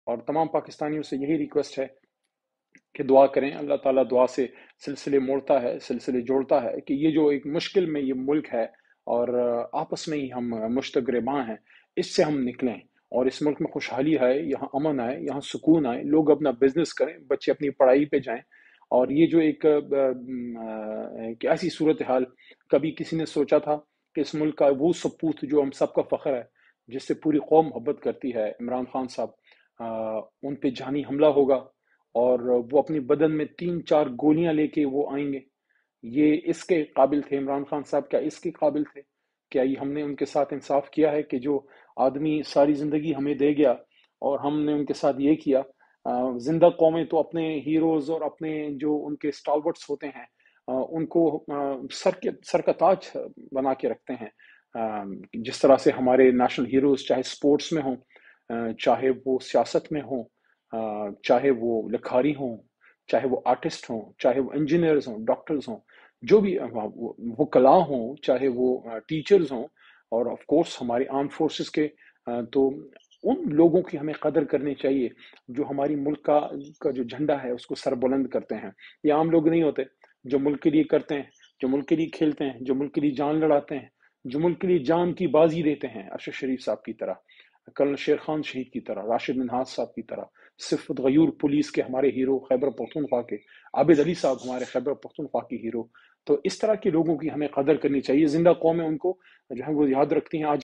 اور تمام پاکستانیوں سے یہی ریکویسٹ ہے کہ دعا کریں. اللہ تعالیٰ دعا سے سلسلے موڑتا ہے، سلسلے جوڑتا ہے، کہ یہ جو ایک مشکل میں یہ ملک ہے اور آپس میں ہی ہم مشتق رباں ہیں، اس سے ہم نکلیں اور اس ملک میں خوشحالی آئے، یہاں امن آئے، یہاں سکون آئے، لوگ اپنا بزنس کریں، بچے اپنی پڑھائی پہ جائیں. اور یہ جو ایک ایسی صورتحال، کبھی کسی نے سوچا تھا کہ اس ملک کا وہ سپوت جو ہم سب کا فخر ہے، جس سے پوری قوم محبت کرتی ہے، عمران خان صاحب، ان پہ جانی حملہ ہوگا اور وہ اپنی بدن میں 3-4 گولیاں لے کے وہ آئیں گے؟ یہ اس کے قابل تھے عمران خان صاحب؟ کیا اس کے قابل تھے؟ کیا یہ ہم نے ان کے ساتھ انصاف کیا ہے کہ جو آدمی ساری زندگی ہمیں دے گیا اور ہم نے ان کے ساتھ یہ کیا؟ زندہ قومیں تو اپنے ہیروز اور اپنے جو ان کے اسٹالورٹس ہوتے ہیں ان کو سر کا تاج بنا کے رکھتے ہیں. جس طرح سے ہمارے نیشنل ہیروز چاہے سپورٹس میں ہوں، چاہے وہ سیاست میں ہوں، چاہے وہ لکھاری ہوں، چاہے وہ آرٹسٹ ہوں، چاہے وہ انجینئرز ہوں، ڈاکٹرز ہوں، جو بھی وہ کلا ہوں، چاہے وہ ٹیچرز ہوں، اور آف کورس ہمارے آرم فورسز کے، تو ان لوگوں کی ہمیں قدر کرنی چاہیے جو ہماری ملک کا جو جھنڈا ہے اس کو سر بلند کرتے ہیں. یہ عام لوگ نہیں ہوتے جو ملک کے لیے کرتے ہیں، جو ملک کے لیے کھیلتے ہیں، جو ملک کے لیے جان لڑاتے ہیں، جو ملک کے لیے جان کی بازی دیتے ہیں. ارشد شریف صاحب کی طرح، کرنل شیر خان شہید کی طرح، راشد منہاس صاحب کی طرح، صفت غیور پولیس کے ہمارے ہیرو، خیبر پختونخوا کے عابد علی صاحب ہمارے خیبر پختونخوا کے ہیرو. تو اس طرح کے لوگوں کی ہمیں قدر کرنی چاہیے. زندہ قومیں ان کو جو ہے وہ یاد رکھتی ہیں. آج